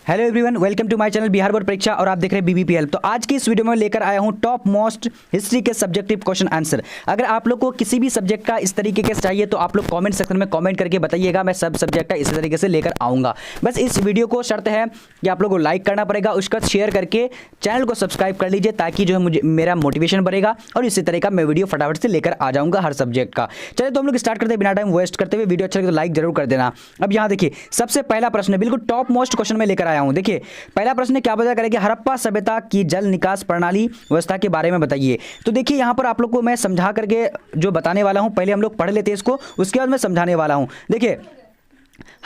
Hello everyone, welcome to my channel Bihar board परीक्षा और आप देख रहे हैं बीबीपीएल। तो आज की इस वीडियो में लेकर आया हूं टॉप मोस्ट हिस्ट्री के सब्जेक्टिव क्वेश्चन आंसर। अगर आप लोग को किसी भी सब्जेक्ट का इस तरीके के चाहिए तो आप लोग कमेंट सेक्शन में कमेंट करके बताइएगा, मैं सब सब्जेक्ट का इस तरीके से लेकर आऊँगा। बस इस वीडियो को शर्त है कि आप लोग को लाइक करना पड़ेगा, उसका शेयर करके चैनल को सब्सक्राइब कर लीजिए ताकि जो है मुझे मेरा मोटिवेशन बढ़ेगा और इसी तरह का मैं वीडियो फटाफट से लेकर आ जाऊँगा हर सब्जेक्ट का। चलिए तो हम लोग स्टार्ट करते हैं बिना टाइम वेस्ट करते हुए। वीडियो अच्छा लगे तो लाइक जरूर कर देना। अब यहाँ देखिए, सबसे पहला प्रश्न है, बिल्कुल टॉप मोस्ट क्वेश्चन में लेकर आया हूँ। देखिए पहला प्रश्न क्या बता करें कि हड़प्पा सभ्यता की जल निकास प्रणाली व्यवस्था के बारे में बताइए। तो देखिए यहाँ पर आप लोग को मैं समझा करके जो बताने वाला हूँ, पहले हम लोग पढ़ लेते हैं इसको, उसके बाद मैं समझाने वाला हूँ। देखिए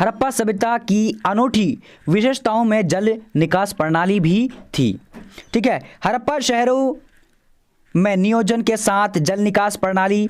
हड़प्पा सभ्यता की अनूठी विशेषताओं में जल निकास प्रणाली भी थी। ठीक है, हड़प्पा शहरों में नियोजन के साथ जल निकास प्रणाली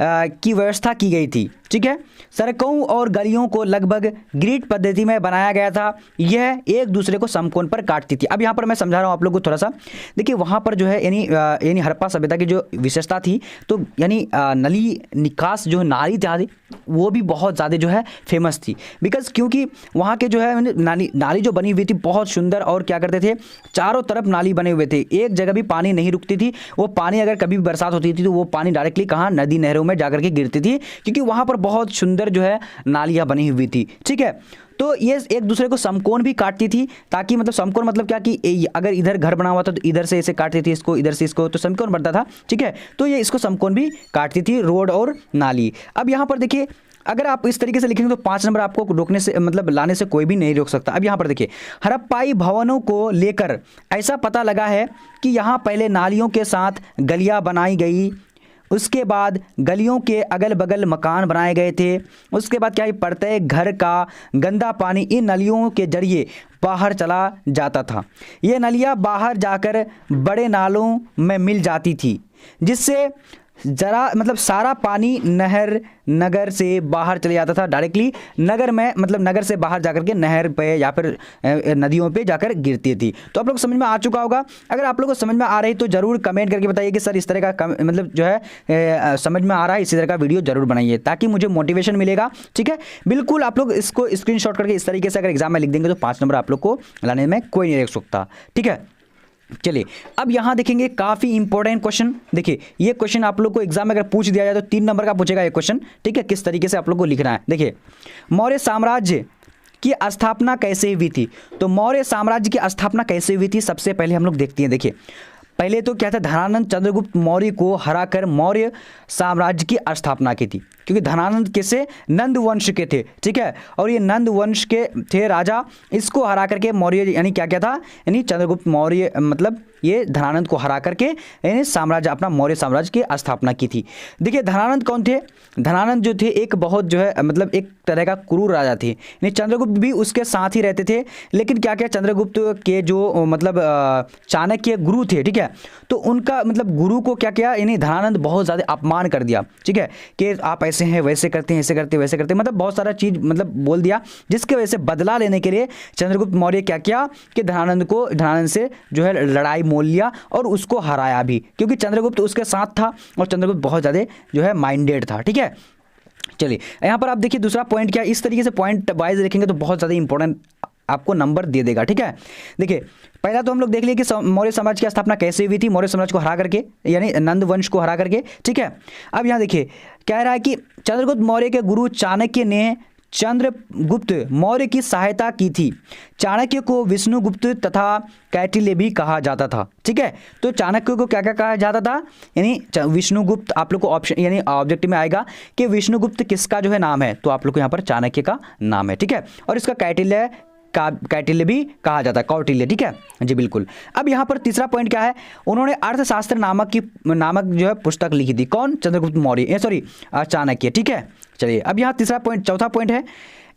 की व्यवस्था की गई थी। ठीक है, सड़कों और गलियों को लगभग ग्रिड पद्धति में बनाया गया था। यह एक दूसरे को समकोण पर काटती थी। अब यहाँ पर मैं समझा रहा हूँ आप लोगों को थोड़ा सा। देखिए वहाँ पर जो है यानी हड़प्पा सभ्यता की जो विशेषता थी, तो यानी नली निकास जो नाली थी वो भी बहुत ज़्यादा जो है फेमस थी। बिकॉज क्योंकि वहाँ के जो है नाली जो बनी हुई थी बहुत सुंदर, और क्या करते थे चारों तरफ नाली बने हुए थे, एक जगह भी पानी नहीं रुकती थी। वो पानी अगर कभी बरसात होती थी तो वो पानी डायरेक्टली कहाँ नदी नहरों में जाकर के गिरती थी, क्योंकि वहाँ पर बहुत सुंदर जो है नालियाँ बनी हुई थी। ठीक है, तो ये एक दूसरे को समकोण भी काटती थी, ताकि मतलब समकोण मतलब क्या कि अगर इधर घर बना हुआ था तो इधर से इसे काटती थी, इसको इधर से इसको, तो समकोण बनता था। ठीक है, तो ये इसको समकोण भी काटती थी, रोड और नाली। अब यहाँ पर देखिए, अगर आप इस तरीके से लिखेंगे तो 5 नंबर आपको रोकने से मतलब लाने से कोई भी नहीं रोक सकता। अब यहाँ पर देखिए, हड़प्पाई भवनों को लेकर ऐसा पता लगा है कि यहाँ पहले नालियों के साथ गलियाँ बनाई गई, उसके बाद गलियों के अगल बगल मकान बनाए गए थे। उसके बाद क्या है, प्रत्येक घर का गंदा पानी इन नलियों के जरिए बाहर चला जाता था। ये नलियाँ बाहर जाकर बड़े नालों में मिल जाती थी, जिससे जरा मतलब सारा पानी नगर से बाहर चले जाता था डायरेक्टली नगर में, मतलब नगर से बाहर जाकर के नहर पे या फिर नदियों पे जाकर गिरती थी। तो आप लोग समझ में आ चुका होगा। अगर आप लोग को समझ में आ रही तो जरूर कमेंट करके बताइए कि सर इस तरह का मतलब जो है समझ में आ रहा है, इसी तरह का वीडियो जरूर बनाइए ताकि मुझे मोटिवेशन मिलेगा। ठीक है, बिल्कुल आप लोग इसको स्क्रीनशॉट करके इस तरीके से अगर एग्जाम में लिख देंगे तो 5 नंबर आप लोग को लाने में कोई नहीं रोक सकता। ठीक है, चलिए अब यहाँ देखेंगे काफ़ी इंपॉर्टेंट क्वेश्चन। देखिए ये क्वेश्चन आप लोग को एग्जाम में अगर पूछ दिया जाए तो 3 नंबर का पूछेगा ये क्वेश्चन। ठीक है, किस तरीके से आप लोग को लिखना है। देखिए मौर्य साम्राज्य की स्थापना कैसे हुई थी। तो मौर्य साम्राज्य की स्थापना कैसे हुई थी, सबसे पहले हम लोग देखते हैं। देखिए पहले तो क्या था, धनानंद चंद्रगुप्त मौर्य को हराकर मौर्य साम्राज्य की स्थापना की थी, क्योंकि धनानंद किसे नंद वंश के थे। ठीक है, और ये नंद वंश के थे राजा, इसको हरा करके मौर्य यानी क्या क्या था, यानी चंद्रगुप्त मौर्य मतलब ये धनानंद को हरा करके यानी साम्राज्य अपना मौर्य साम्राज्य की स्थापना की थी। देखिए धनानंद कौन थे, धनानंद जो थे एक बहुत जो है मतलब एक तरह का क्रूर राजा थे, यानी चंद्रगुप्त भी उसके साथ ही रहते थे। लेकिन क्या क्या चंद्रगुप्त के जो मतलब चाणक्य गुरु थे, ठीक है, तो उनका मतलब गुरु को क्या किया, यानी धनानंद बहुत ज़्यादा अपमान कर दिया। ठीक है, कि आप ऐसे हैं, वैसे करते हैं, ऐसे करते वैसे करते, मतलब बहुत सारा चीज़ मतलब बोल दिया, जिसके वजह से बदला लेने के लिए चंद्रगुप्त मौर्य क्या किया कि धनानंद से जो है लड़ाई मोल लिया और उसको हराया भी, क्योंकि चंद्रगुप्त उसके साथ था और चंद्रगुप्त बहुत ज़्यादा जो है माइंडेड था। ठीक है, चलिए यहाँ पर आप देखिए दूसरा पॉइंट क्या, इस तरीके से पॉइंट वाइज देखेंगे तो बहुत ज़्यादा इंपॉर्टेंट आपको नंबर दे देगा। ठीक है, देखिए पहला तो हम लोग देख लिए कि मौर्य साम्राज्य की स्थापना कैसे हुई थी, मौर्य साम्राज्य को हरा करके, यानी नंद वंश को हरा करके। ठीक है, अब यहाँ देखिए कह रहा है कि चंद्रगुप्त मौर्य के गुरु चाणक्य ने चंद्रगुप्त मौर्य की सहायता की थी। चाणक्य को विष्णुगुप्त तथा कौटिल्य भी कहा जाता था। ठीक है, तो चाणक्य को क्या क्या कहा जाता था, यानी विष्णुगुप्त, आप लोग को ऑप्शन यानी ऑब्जेक्टिव में आएगा कि विष्णुगुप्त किसका जो है नाम है, तो आप लोग को यहाँ पर चाणक्य का नाम है। ठीक है, और इसका कौटिल्य भी कहा जाता है, कौटिल्य। ठीक है जी, बिल्कुल। अब यहाँ पर तीसरा पॉइंट क्या है, उन्होंने अर्थशास्त्र नामक जो है पुस्तक लिखी थी। कौन, चंद्रगुप्त मौर्य, सॉरी चाणक्य। ठीक है, चलिए अब यहाँ चौथा पॉइंट है,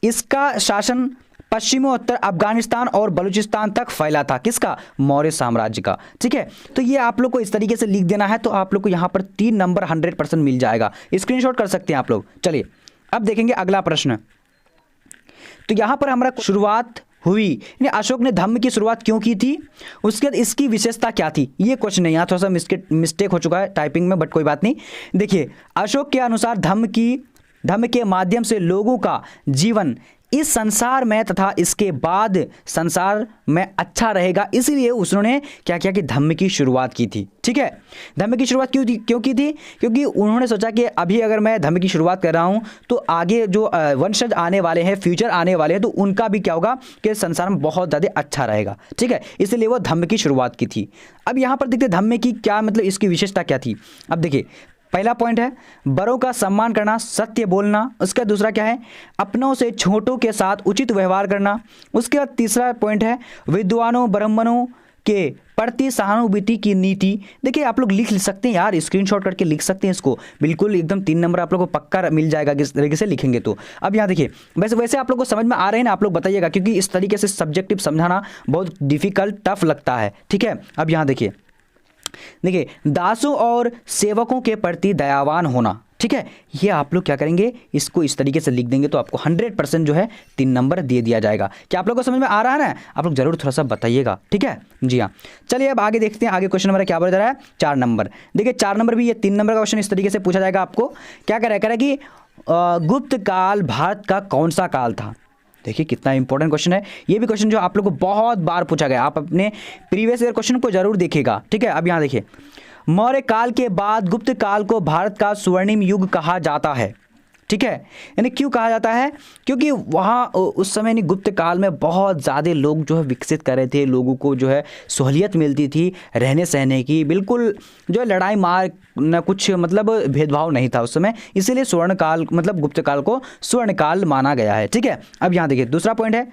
इसका शासन पश्चिमोत्तर अफगानिस्तान और बलूचिस्तान तक फैला था। किसका, मौर्य साम्राज्य का। ठीक है, तो ये आप लोग को इस तरीके से लिख देना है, तो आप लोग को यहाँ पर 3 नंबर 100% मिल जाएगा, स्क्रीनशॉट कर सकते हैं आप लोग। चलिए अब देखेंगे अगला प्रश्न। तो यहाँ पर हमारा शुरुआत हुई, यानी अशोक ने धम्म की शुरुआत क्यों की थी, उसके बाद इसकी विशेषता क्या थी, ये क्वेश्चन है। यहाँ थोड़ा सा मिस्टेक हो चुका है टाइपिंग में, बट कोई बात नहीं। देखिए अशोक के अनुसार धम्म के माध्यम से लोगों का जीवन इस संसार में तथा इसके बाद संसार में अच्छा रहेगा, इसीलिए उन्होंने क्या किया कि धम्म की शुरुआत की थी। ठीक है, धम्म की शुरुआत क्यों की थी? क्योंकि उन्होंने सोचा कि अभी अगर मैं धम्म की शुरुआत कर रहा हूं तो आगे जो वंशज आने वाले हैं, फ्यूचर आने वाले हैं, तो उनका भी क्या होगा कि संसार में बहुत ज़्यादा अच्छा रहेगा। ठीक है, इसलिए वो धम्म की शुरुआत की थी। अब यहाँ पर देखते धम्म की क्या मतलब, इसकी विशेषता क्या थी। अब देखिए, पहला पॉइंट है बड़ों का सम्मान करना, सत्य बोलना। उसका दूसरा क्या है, अपनों से छोटों के साथ उचित व्यवहार करना। उसके बाद तीसरा पॉइंट है विद्वानों ब्राह्मणों के प्रति सहानुभूति की नीति। देखिए आप लोग लिख सकते हैं यार, स्क्रीनशॉट करके लिख सकते हैं इसको, बिल्कुल एकदम 3 नंबर आप लोग को पक्का मिल जाएगा किस तरीके से लिखेंगे तो। अब यहाँ देखिए, वैसे आप लोग को समझ में आ रहे हैं ना, आप लोग बताइएगा, क्योंकि इस तरीके से सब्जेक्टिव समझाना बहुत डिफिकल्ट टफ लगता है। ठीक है, अब यहाँ देखिए दासों और सेवकों के प्रति दयावान होना। ठीक है, ये आप लोग क्या करेंगे, इसको इस तरीके से लिख देंगे तो आपको 100% जो है 3 नंबर दे दिया जाएगा। क्या आप लोग को समझ में आ रहा है ना? आप लोग जरूर थोड़ा सा बताइएगा। ठीक है जी हाँ, चलिए अब आगे देखते हैं। आगे क्वेश्चन नंबर क्या बोल रहा है, 4 नंबर। देखिए 4 नंबर भी ये 3 नंबर का क्वेश्चन इस तरीके से पूछा जाएगा आपको। क्या करें कि गुप्त काल भारत का कौन सा काल था। देखिए कितना इंपॉर्टेंट क्वेश्चन है ये भी, क्वेश्चन जो आप लोग को बहुत बार पूछा गया, आप अपने प्रीवियस ईयर क्वेश्चन को जरूर देखिएगा। ठीक है, अब यहाँ देखिए, मौर्य काल के बाद गुप्त काल को भारत का स्वर्णिम युग कहा जाता है। ठीक है, यानी क्यों कहा जाता है? क्योंकि वहाँ उस समय नहीं, गुप्त काल में बहुत ज़्यादा लोग जो है विकसित कर रहे थे, लोगों को जो है सहूलियत मिलती थी रहने सहने की, बिल्कुल जो है लड़ाई मार न कुछ मतलब भेदभाव नहीं था उस समय, इसीलिए स्वर्ण काल मतलब गुप्त काल को स्वर्ण काल माना गया है। ठीक है, अब यहाँ देखिए दूसरा पॉइंट है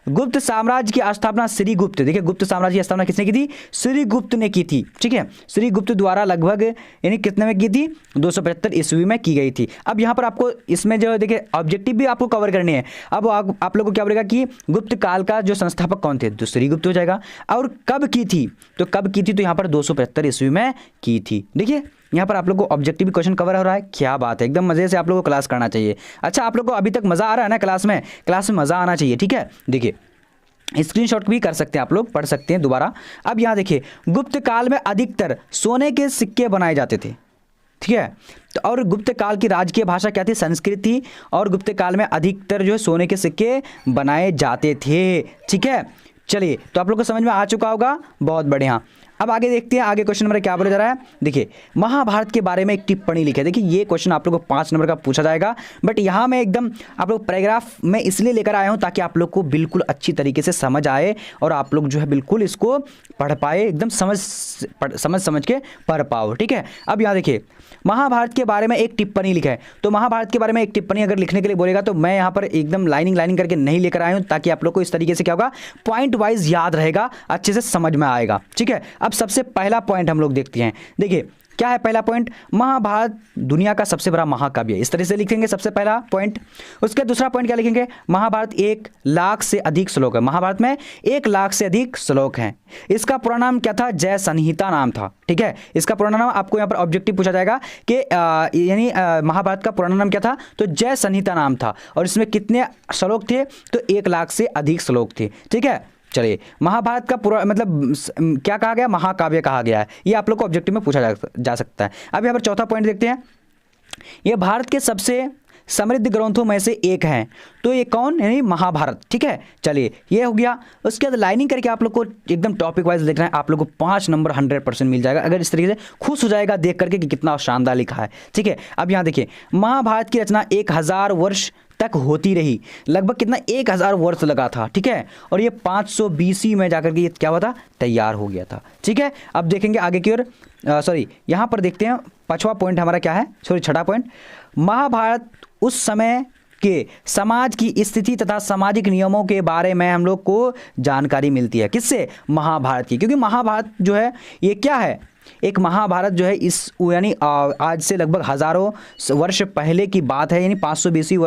गुप्त साम्राज्य की स्थापना श्रीगुप्त। देखिए गुप्त साम्राज्य की स्थापना किसने की थी? श्रीगुप्त ने की थी। ठीक है, श्रीगुप्त द्वारा लगभग यानी कितने में की थी? 275 ईस्वी में की गई थी। अब यहाँ पर आपको इसमें जो देखिए ऑब्जेक्टिव भी आपको कवर करनी है। अब आप लोगों को क्या बोलेगा कि गुप्त काल का जो संस्थापक कौन थे? तो श्रीगुप्त हो जाएगा। और कब की थी? तो कब की थी? तो यहाँ पर 275 ईस्वी में की थी। देखिए यहाँ पर आप लोग को ऑब्जेक्टिव क्वेश्चन कवर हो रहा है। क्या बात है, एकदम मजे से आप लोगों को क्लास करना चाहिए। अच्छा आप लोग को अभी तक मजा आ रहा है ना क्लास में मजा आना चाहिए। ठीक है, देखिए स्क्रीनशॉट भी कर सकते हैं आप लोग, पढ़ सकते हैं दोबारा। अब यहाँ देखिए गुप्त काल में अधिकतर सोने के सिक्के बनाए जाते थे। ठीक है, तो और गुप्त काल की राजकीय भाषा क्या थी? संस्कृत थी। और गुप्त काल में अधिकतर जो है सोने के सिक्के बनाए जाते थे। ठीक है, चलिए तो आप लोग को समझ में आ चुका होगा, बहुत बढ़िया। अब आगे देखते हैं, आगे क्वेश्चन नंबर क्या बोला जा रहा है। देखिए महाभारत के बारे में एक टिप्पणी लिखे। देखिए ये क्वेश्चन आप लोग को 5 नंबर का पूछा जाएगा, बट यहाँ मैं एकदम आप लोग पैराग्राफ में इसलिए लेकर आया हूँ ताकि आप लोग को बिल्कुल अच्छी तरीके से समझ आए और आप लोग जो है बिल्कुल इसको पढ़ पाए, एकदम समझ के पढ़ पाओ। ठीक है, अब यहाँ देखिए महाभारत के बारे में एक टिप्पणी लिखा है। तो महाभारत के बारे में एक टिप्पणी अगर लिखने के लिए बोलेगा तो मैं यहाँ पर एकदम लाइनिंग करके नहीं लेकर आया हूँ, ताकि आप लोग को इस तरीके से क्या होगा, पॉइंट वाइज याद रहेगा, अच्छे से समझ में आएगा। ठीक है, अब सबसे पहला पॉइंट हम लोग देखते हैं। देखिए क्या है पहला पॉइंट, महाभारत दुनिया का सबसे बड़ा महाकाव्य है। इस तरह से लिखेंगे सबसे पहला पॉइंट। उसके दूसरा पॉइंट क्या लिखेंगे, महाभारत 1 लाख से अधिक श्लोक है। महाभारत में 1 लाख से अधिक श्लोक हैं। इसका पूरा नाम क्या था? जय संहिता नाम था। ठीक है, इसका पूरा नाम आपको यहाँ पर ऑब्जेक्टिव पूछा जाएगा कि यानी महाभारत का पुराना नाम क्या था? तो जय संहिता नाम था। और इसमें कितने श्लोक थे? तो 1 लाख से अधिक श्लोक थे। ठीक है, चलिए महाभारत का पूरा मतलब क्या कहा गया? महाकाव्य कहा गया है। ये आप लोग को ऑब्जेक्टिव में पूछा जा सकता है। अब यहाँ पर चौथा पॉइंट देखते हैं। ये भारत के सबसे समृद्ध ग्रंथों में से एक है। तो ये कौन? यानी महाभारत। ठीक है, चलिए ये हो गया। उसके बाद लाइनिंग करके आप लोग को एकदम टॉपिक वाइज लिखना है। आप लोग को 5 नंबर 100% मिल जाएगा अगर इस तरीके से खुश हो जाएगा देख करके कि कितना शानदार लिखा है। ठीक है, अब यहाँ देखिए महाभारत की रचना 1000 वर्ष तक होती रही। लगभग कितना? 1000 वर्ष लगा था। ठीक है, और ये 500 BC में जाकर के ये क्या हुआ था? तैयार हो गया था। ठीक है, अब देखेंगे आगे की ओर। यहाँ पर देखते हैं 5वां पॉइंट हमारा क्या है, 6ठा पॉइंट। महाभारत उस समय के समाज की स्थिति तथा सामाजिक नियमों के बारे में हम लोग को जानकारी मिलती है। किससे? महाभारत की। क्योंकि महाभारत जो है ये क्या है, एक महाभारत जो है इस यानी आज से लगभग हजारों वर्ष पहले की बात है, यानी 500 BC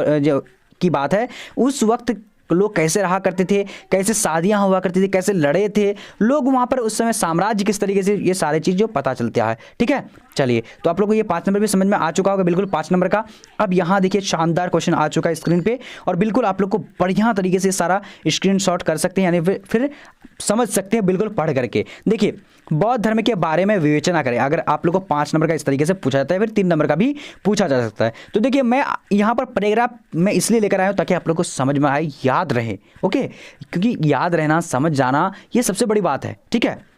की बात है। उस वक्त लोग कैसे रहा करते थे, कैसे शादियां हुआ करती थी, कैसे लड़े थे लोग वहां पर उस समय, साम्राज्य किस तरीके से, ये सारी चीज़ जो पता चलता है। ठीक है, चलिए तो आप लोगों को ये 5 नंबर भी समझ में आ चुका होगा, बिल्कुल 5 नंबर का। अब यहाँ देखिए शानदार क्वेश्चन आ चुका है स्क्रीन पे, और बिल्कुल आप लोग को बढ़िया तरीके से सारा स्क्रीनशॉट कर सकते हैं, यानी फिर समझ सकते हैं बिल्कुल पढ़ करके। देखिए, बौद्ध धर्म के बारे में विवेचना करें। अगर आप लोग को 5 नंबर का इस तरीके से पूछा जाता है, फिर 3 नंबर का भी पूछा जा सकता है। तो देखिए, मैं यहाँ पर पैराग्राफ मैं इसलिए लेकर आया हूँ ताकि आप लोग को समझ में आए, याद रहे। ओके, क्योंकि याद रहना, समझ जाना, ये सबसे बड़ी बात है। ठीक है,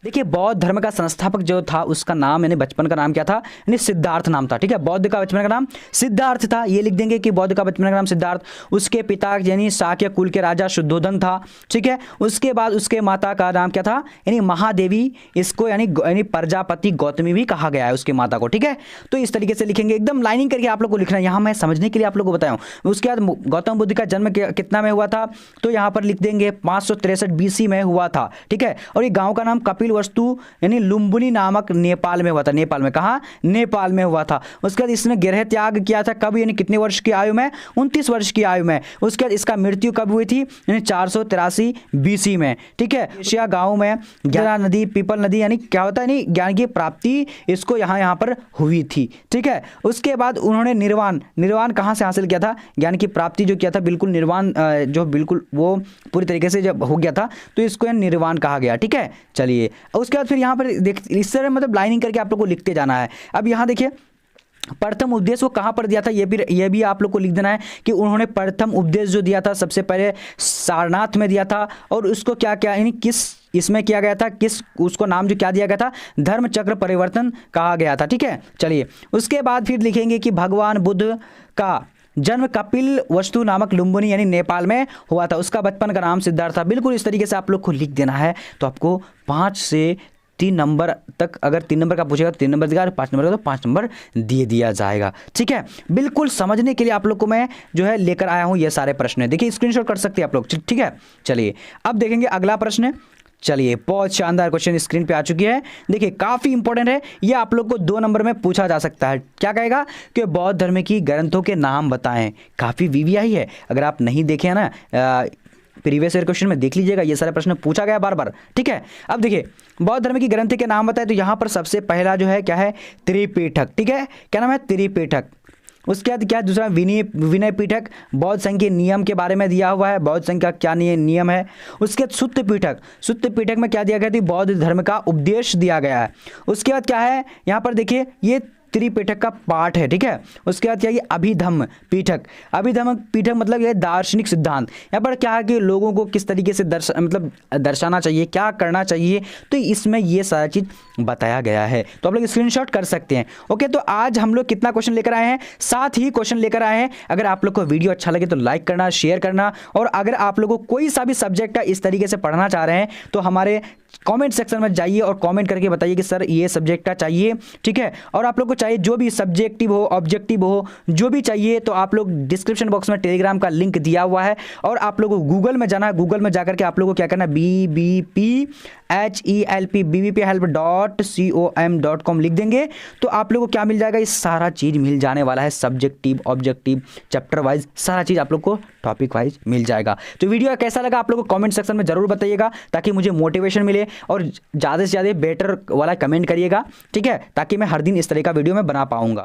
देखिए, बौद्ध धर्म का संस्थापक जो था उसका नाम, यानी बचपन का नाम क्या था, यानी सिद्धार्थ नाम था। ठीक है, बौद्ध का बचपन का नाम सिद्धार्थ था, ये लिख देंगे कि बौद्ध का बचपन का नाम सिद्धार्थ। उसके पिता यानी शाक्य कुल के राजा शुद्धोधन था। ठीक है, उसके बाद उसके माता का नाम क्या था, यानी महादेवी, इसको यानी प्रजापति गौतमी भी कहा गया है उसके माता को। ठीक है, तो इस तरीके से लिखेंगे, एकदम लाइनिंग करके आप लोग को लिखना है, यहाँ मैं समझने के लिए आप लोग को बताया हूँ। उसके बाद गौतम बुद्ध का जन्म कितना में हुआ था, तो यहाँ पर लिख देंगे 563 BC में हुआ था। ठीक है, और ये गाँव का नाम कपिल वस्तु यानी लुम्बिनी नामक नेपाल में हुआ था। नेपाल में, कहा, नेपाल में हुआ था। उसके बाद इसने गृह त्याग किया था, कब, यानी कितने वर्ष की आयु में, 29 वर्ष की आयु में। उसके बाद इसका मृत्यु कब हुई थी, यानी 483 BC में। ठीक है, एशिया गांव में ज्ञान नदी, पीपल नदी, यानी क्या होता है, यानी ज्ञान की प्राप्ति इसको यहाँ पर हुई थी। ठीक है, उसके बाद उन्होंने निर्वाण कहाँ से हासिल किया था, ज्ञान की प्राप्ति जो किया था, बिल्कुल निर्वाण जो बिल्कुल वो पूरी तरीके से जब हो गया था तो इसको निर्वाण कहा गया। ठीक है, चलिए उसके फिर यहाँ पर देख, इस तरह मतलब लाइनिंग करके आप लोग को लिखते जाना है। अब यहाँ देखिए, प्रथम उपदेश को कहाँ पर दिया था, ये भी आप लोग को लिख देना है कि उन्होंने प्रथम उपदेश जो दिया था सबसे पहले सारनाथ में दिया था, और उसको क्या क्या यानी किस इसमें किया गया था, किस उसको नाम जो क्या दिया गया था, धर्म चक्र परिवर्तन कहा गया था। ठीक है, चलिए उसके बाद फिर लिखेंगे कि भगवान बुद्ध का जन्म कपिल वस्तु नामक लुम्बिनी यानी नेपाल में हुआ था। उसका बचपन का नाम सिद्धार्थ था। बिल्कुल इस तरीके से आप लोग को लिख देना है, तो आपको 5 से 3 नंबर तक, अगर 3 नंबर का पूछेगा तो 3 नंबर देगा, 5 नंबर का तो 5 नंबर दे दिया जाएगा। ठीक है, बिल्कुल समझने के लिए आप लोग को मैं जो है लेकर आया हूँ ये सारे प्रश्न। देखिए, स्क्रीनशॉट कर सकते हैं आप लोग। ठीक है, चलिए अब देखेंगे अगला प्रश्न। चलिए, बहुत शानदार क्वेश्चन स्क्रीन पे आ चुकी है। देखिए, काफ़ी इंपॉर्टेंट है, ये आप लोग को 2 नंबर में पूछा जा सकता है। क्या कहेगा कि बौद्ध धर्म की ग्रंथों के नाम बताएं। काफ़ी वीवीआई है, अगर आप नहीं देखे हैं ना प्रीवियस ईयर क्वेश्चन में देख लीजिएगा, ये सारे प्रश्न पूछा गया बार बार। ठीक है, अब देखिए, बौद्ध धर्म की ग्रंथ के नाम बताए, तो यहाँ पर सबसे पहला जो है क्या है, त्रिपिटक। ठीक है, क्या नाम है, त्रिपिटक। उसके बाद क्या, दूसरा विनय पिटक, बौद्ध संघ के नियम के बारे में दिया हुआ है, बौद्ध संघ का क्या नियम है। उसके बाद सुत्त पिटक में क्या दिया गया था, बौद्ध धर्म का उपदेश दिया गया है। उसके बाद क्या है, यहाँ पर देखिए, ये त्रिपिटक का पाठ है। ठीक है, उसके बाद क्या, ये अभिधम्म पीठक मतलब ये दार्शनिक सिद्धांत। यहाँ पर क्या है कि लोगों को किस तरीके से दर्शाना चाहिए, क्या करना चाहिए, तो इसमें ये सारा चीज़ बताया गया है। तो आप लोग स्क्रीनशॉट कर सकते हैं। ओके, तो आज हम लोग कितना क्वेश्चन लेकर आए हैं, 7 ही क्वेश्चन लेकर आए हैं। अगर आप लोग को वीडियो अच्छा लगे तो लाइक करना, शेयर करना, और अगर आप लोगों को कोई सा भी सब्जेक्ट का इस तरीके से पढ़ना चाह रहे हैं तो हमारे कमेंट सेक्शन में जाइए और कमेंट करके बताइए कि सर ये सब्जेक्ट का चाहिए। ठीक है, और आप लोग को चाहिए जो भी सब्जेक्टिव हो, ऑब्जेक्टिव हो, जो भी चाहिए, तो आप लोग डिस्क्रिप्शन बॉक्स में टेलीग्राम का लिंक दिया हुआ है, और आप लोगों को गूगल में जाना है। गूगल में जाकर के आप लोगों को क्या करना है, BBPHELP BBPHelp.com लिख देंगे, तो आप लोगों को क्या मिल जाएगा, ये सारा चीज़ मिल जाने वाला है, सब्जेक्टिव, ऑब्जेक्टिव, चैप्टर वाइज, सारा चीज़ आप लोग को टॉपिक वाइज मिल जाएगा। तो वीडियो कैसा लगा आप लोग को कमेंट सेक्शन में जरूर बताइएगा, ताकि मुझे मोटिवेशन मिले, और ज़्यादा से ज़्यादा बेटर वाला कमेंट करिएगा। ठीक है, ताकि मैं हर दिन इस तरह का वीडियो में बना पाऊंगा।